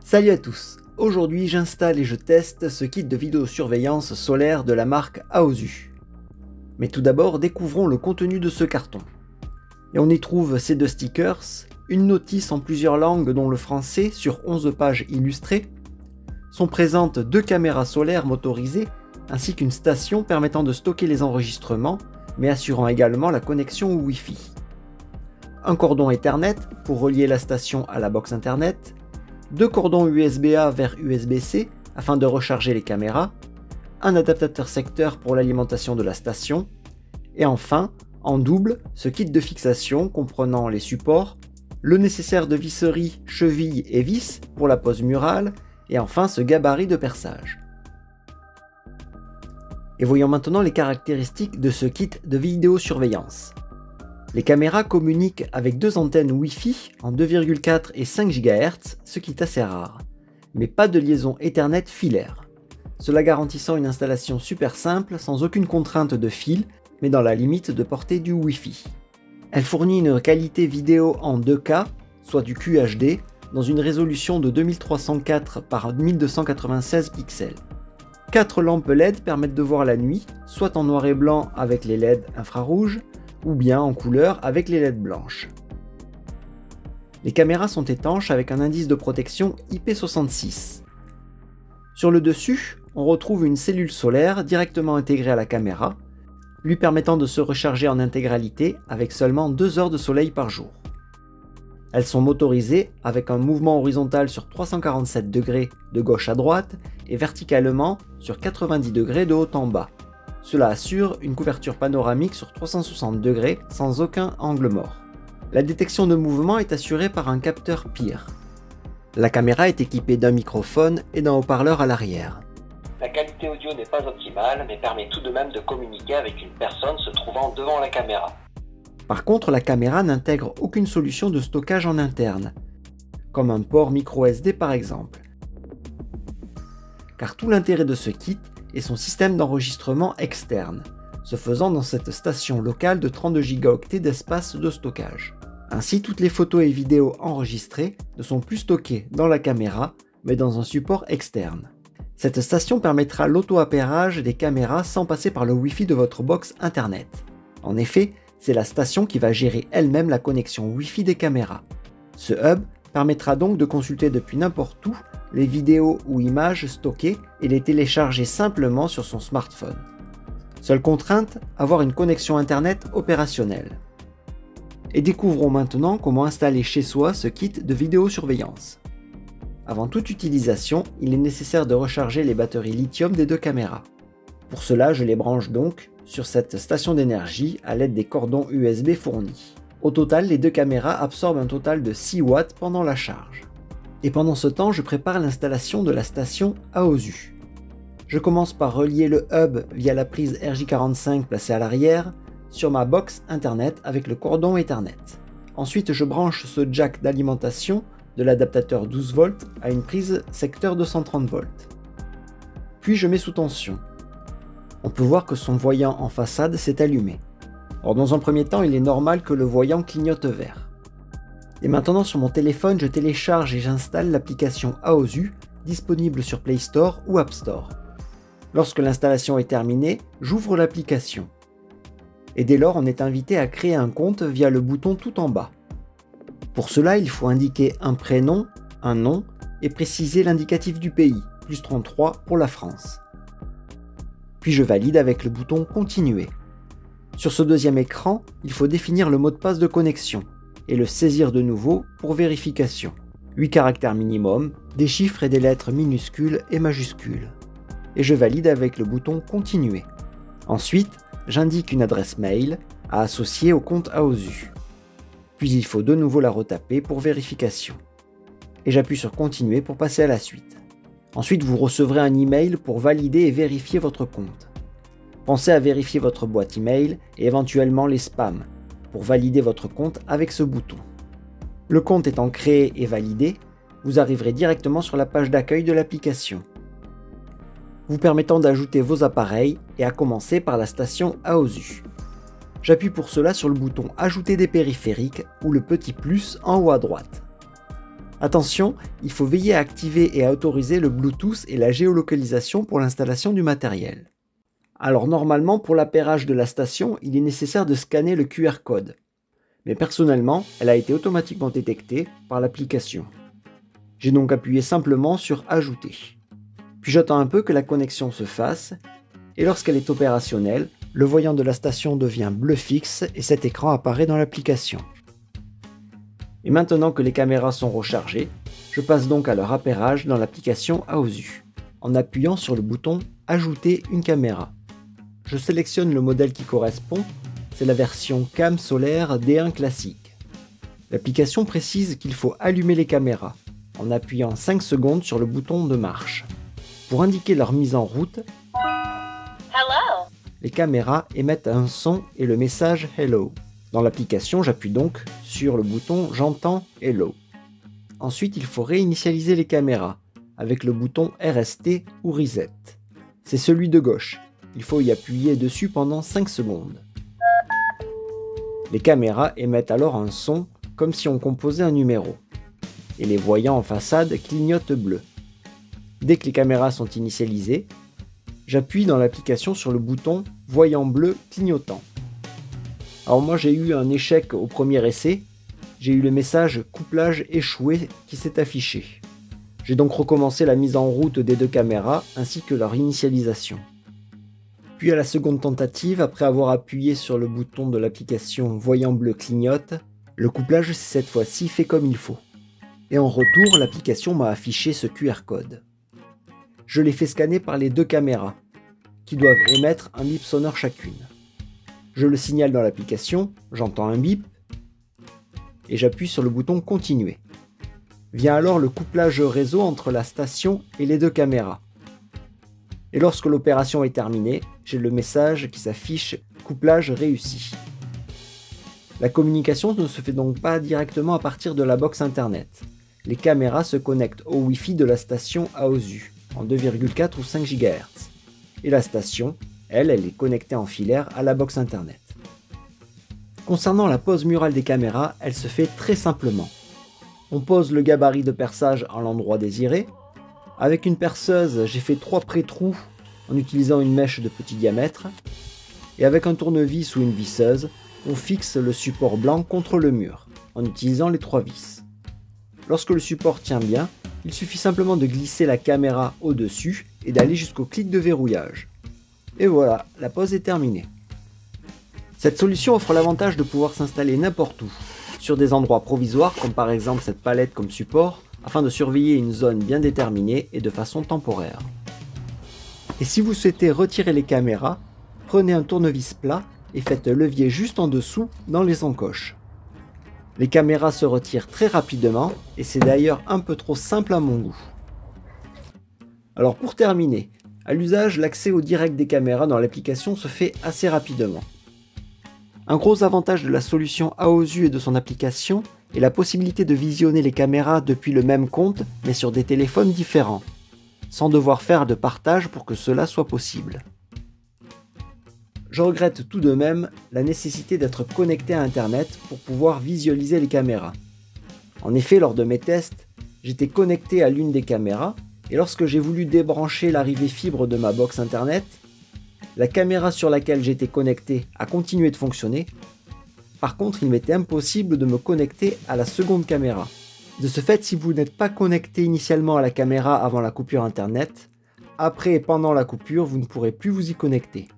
Salut à tous, aujourd'hui j'installe et je teste ce kit de vidéosurveillance solaire de la marque Aosu. Mais tout d'abord découvrons le contenu de ce carton. Et on y trouve ces deux stickers, une notice en plusieurs langues dont le français sur 11 pages illustrées, sont présentes deux caméras solaires motorisées ainsi qu'une station permettant de stocker les enregistrements mais assurant également la connexion au Wi-Fi. Un cordon Ethernet pour relier la station à la box internet, deux cordons USB-A vers USB-C afin de recharger les caméras, un adaptateur secteur pour l'alimentation de la station, et enfin, en double, ce kit de fixation comprenant les supports, le nécessaire de visserie, cheville et vis pour la pose murale, et enfin ce gabarit de perçage. Et voyons maintenant les caractéristiques de ce kit de vidéosurveillance. Les caméras communiquent avec deux antennes Wi-Fi en 2,4 et 5 GHz, ce qui est assez rare, mais pas de liaison Ethernet filaire. Cela garantissant une installation super simple sans aucune contrainte de fil, mais dans la limite de portée du Wi-Fi. Elle fournit une qualité vidéo en 2K, soit du QHD, dans une résolution de 2304 par 1296 pixels. 4 lampes LED permettent de voir la nuit, soit en noir et blanc avec les LED infrarouges, ou bien en couleur avec les LED blanches. Les caméras sont étanches avec un indice de protection IP66. Sur le dessus, on retrouve une cellule solaire directement intégrée à la caméra, lui permettant de se recharger en intégralité avec seulement 2 heures de soleil par jour. Elles sont motorisées avec un mouvement horizontal sur 347 degrés de gauche à droite et verticalement sur 90 degrés de haut en bas. Cela assure une couverture panoramique sur 360 degrés sans aucun angle mort. La détection de mouvement est assurée par un capteur PIR. La caméra est équipée d'un microphone et d'un haut-parleur à l'arrière. La qualité audio n'est pas optimale, mais permet tout de même de communiquer avec une personne se trouvant devant la caméra. Par contre, la caméra n'intègre aucune solution de stockage en interne, comme un port micro SD par exemple. Car tout l'intérêt de ce kit et son système d'enregistrement externe, se faisant dans cette station locale de 32 Go d'espace de stockage. Ainsi, toutes les photos et vidéos enregistrées ne sont plus stockées dans la caméra, mais dans un support externe. Cette station permettra l'auto-appairage des caméras sans passer par le Wi-Fi de votre box internet. En effet, c'est la station qui va gérer elle-même la connexion Wi-Fi des caméras. Ce hub permettra donc de consulter depuis n'importe où les vidéos ou images stockées et les télécharger simplement sur son smartphone. Seule contrainte, avoir une connexion internet opérationnelle. Et découvrons maintenant comment installer chez soi ce kit de vidéosurveillance. Avant toute utilisation, il est nécessaire de recharger les batteries lithium des deux caméras. Pour cela, je les branche donc sur cette station d'énergie à l'aide des cordons USB fournis. Au total, les deux caméras absorbent un total de 6 watts pendant la charge. Et pendant ce temps, je prépare l'installation de la station Aosu. Je commence par relier le hub via la prise RJ45 placée à l'arrière sur ma box internet avec le cordon Ethernet. Ensuite, je branche ce jack d'alimentation de l'adaptateur 12 volts à une prise secteur 230 volts. Puis je mets sous tension. On peut voir que son voyant en façade s'est allumé. Or, dans un premier temps, il est normal que le voyant clignote vert. Et maintenant sur mon téléphone, je télécharge et j'installe l'application Aosu, disponible sur Play Store ou App Store. Lorsque l'installation est terminée, j'ouvre l'application. Et dès lors, on est invité à créer un compte via le bouton tout en bas. Pour cela, il faut indiquer un prénom, un nom et préciser l'indicatif du pays, plus 33 pour la France. Puis je valide avec le bouton Continuer. Sur ce deuxième écran, il faut définir le mot de passe de connexion et le saisir de nouveau pour vérification. 8 caractères minimum, des chiffres et des lettres minuscules et majuscules. Et je valide avec le bouton Continuer. Ensuite, j'indique une adresse mail à associer au compte Aosu. Puis il faut de nouveau la retaper pour vérification. Et j'appuie sur Continuer pour passer à la suite. Ensuite, vous recevrez un email pour valider et vérifier votre compte. Pensez à vérifier votre boîte email et éventuellement les spams pour valider votre compte avec ce bouton. Le compte étant créé et validé, vous arriverez directement sur la page d'accueil de l'application, vous permettant d'ajouter vos appareils et à commencer par la station Aosu. J'appuie pour cela sur le bouton Ajouter des périphériques ou le petit plus en haut à droite. Attention, il faut veiller à activer et à autoriser le Bluetooth et la géolocalisation pour l'installation du matériel. Alors normalement, pour l'appairage de la station, il est nécessaire de scanner le QR code. Mais personnellement, elle a été automatiquement détectée par l'application. J'ai donc appuyé simplement sur Ajouter. Puis j'attends un peu que la connexion se fasse, et lorsqu'elle est opérationnelle, le voyant de la station devient bleu fixe et cet écran apparaît dans l'application. Et maintenant que les caméras sont rechargées, je passe donc à leur appairage dans l'application Aosu, en appuyant sur le bouton Ajouter une caméra. Je sélectionne le modèle qui correspond, c'est la version Cam Solaire D1 classique. L'application précise qu'il faut allumer les caméras, en appuyant 5 secondes sur le bouton de marche. Pour indiquer leur mise en route, Hello. Les caméras émettent un son et le message Hello. Dans l'application, j'appuie donc sur le bouton J'entends Hello. Ensuite, il faut réinitialiser les caméras avec le bouton RST ou Reset. C'est celui de gauche. Il faut y appuyer dessus pendant 5 secondes. Les caméras émettent alors un son comme si on composait un numéro. Et les voyants en façade clignotent bleu. Dès que les caméras sont initialisées, j'appuie dans l'application sur le bouton Voyant bleu clignotant. Alors moi j'ai eu un échec au premier essai, j'ai eu le message couplage échoué qui s'est affiché. J'ai donc recommencé la mise en route des deux caméras ainsi que leur initialisation. Puis à la seconde tentative, après avoir appuyé sur le bouton de l'application Voyant bleu clignote, le couplage s'est cette fois-ci fait comme il faut. Et en retour, l'application m'a affiché ce QR code. Je l'ai fait scanner par les deux caméras, qui doivent émettre un bip sonore chacune. Je le signale dans l'application, j'entends un bip, et j'appuie sur le bouton Continuer. Vient alors le couplage réseau entre la station et les deux caméras. Et lorsque l'opération est terminée, j'ai le message qui s'affiche « Couplage réussi ». La communication ne se fait donc pas directement à partir de la box internet. Les caméras se connectent au Wi-Fi de la station Aosu, en 2,4 ou 5 GHz. Et la station, elle est connectée en filaire à la box internet. Concernant la pose murale des caméras, elle se fait très simplement. On pose le gabarit de perçage à l'endroit désiré. Avec une perceuse, j'ai fait 3 pré-trous en utilisant une mèche de petit diamètre. Et avec un tournevis ou une visseuse, on fixe le support blanc contre le mur, en utilisant les 3 vis. Lorsque le support tient bien, il suffit simplement de glisser la caméra au-dessus et d'aller jusqu'au clic de verrouillage. Et voilà, la pose est terminée. Cette solution offre l'avantage de pouvoir s'installer n'importe où, sur des endroits provisoires comme par exemple cette palette comme support, afin de surveiller une zone bien déterminée et de façon temporaire. Et si vous souhaitez retirer les caméras, prenez un tournevis plat et faites levier juste en dessous dans les encoches. Les caméras se retirent très rapidement et c'est d'ailleurs un peu trop simple à mon goût. Alors pour terminer, à l'usage, l'accès au direct des caméras dans l'application se fait assez rapidement. Un gros avantage de la solution Aosu et de son application est la possibilité de visionner les caméras depuis le même compte mais sur des téléphones différents, sans devoir faire de partage pour que cela soit possible. Je regrette tout de même la nécessité d'être connecté à Internet pour pouvoir visualiser les caméras. En effet, lors de mes tests, j'étais connecté à l'une des caméras et lorsque j'ai voulu débrancher l'arrivée fibre de ma box Internet, la caméra sur laquelle j'étais connecté a continué de fonctionner. Par contre, il m'était impossible de me connecter à la seconde caméra. De ce fait, si vous n'êtes pas connecté initialement à la caméra avant la coupure Internet, après et pendant la coupure, vous ne pourrez plus vous y connecter.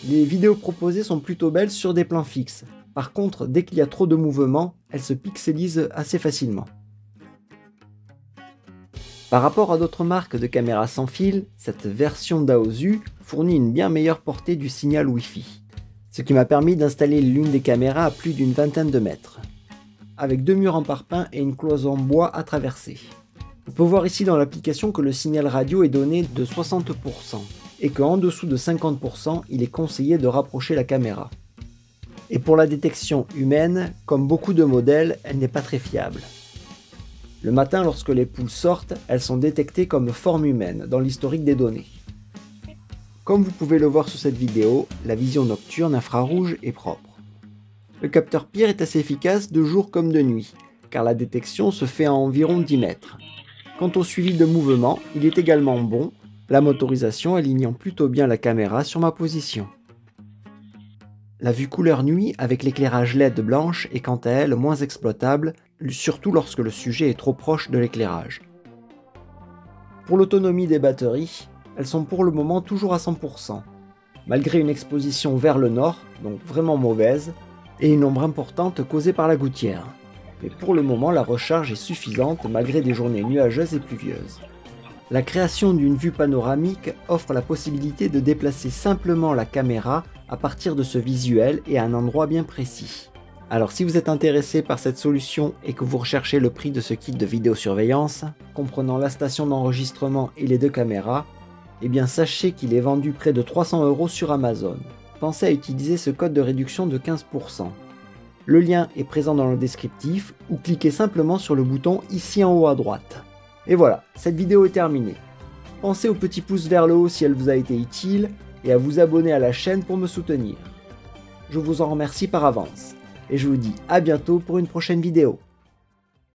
Les vidéos proposées sont plutôt belles sur des plans fixes. Par contre, dès qu'il y a trop de mouvements, elles se pixelisent assez facilement. Par rapport à d'autres marques de caméras sans fil, cette version d'Aosu fournit une bien meilleure portée du signal Wi-Fi, ce qui m'a permis d'installer l'une des caméras à plus d'une vingtaine de mètres, avec 2 murs en parpaing et une cloison bois à traverser. On peut voir ici dans l'application que le signal radio est donné de 60%, et qu'en dessous de 50%, il est conseillé de rapprocher la caméra. Et pour la détection humaine, comme beaucoup de modèles, elle n'est pas très fiable. Le matin, lorsque les poules sortent, elles sont détectées comme forme humaine dans l'historique des données. Comme vous pouvez le voir sur cette vidéo, la vision nocturne infrarouge est propre. Le capteur PIR est assez efficace de jour comme de nuit, car la détection se fait à environ 10 mètres. Quant au suivi de mouvement, il est également bon, la motorisation alignant plutôt bien la caméra sur ma position. La vue couleur nuit avec l'éclairage LED blanche est quant à elle moins exploitable, surtout lorsque le sujet est trop proche de l'éclairage. Pour l'autonomie des batteries, elles sont pour le moment toujours à 100%, malgré une exposition vers le nord, donc vraiment mauvaise, et une ombre importante causée par la gouttière. Mais pour le moment, la recharge est suffisante malgré des journées nuageuses et pluvieuses. La création d'une vue panoramique offre la possibilité de déplacer simplement la caméra à partir de ce visuel et à un endroit bien précis. Alors si vous êtes intéressé par cette solution et que vous recherchez le prix de ce kit de vidéosurveillance, comprenant la station d'enregistrement et les 2 caméras, eh bien sachez qu'il est vendu près de 300 € sur Amazon. Pensez à utiliser ce code de réduction de 15%. Le lien est présent dans le descriptif ou cliquez simplement sur le bouton ici en haut à droite. Et voilà, cette vidéo est terminée. Pensez au petit pouce vers le haut si elle vous a été utile et à vous abonner à la chaîne pour me soutenir. Je vous en remercie par avance et je vous dis à bientôt pour une prochaine vidéo.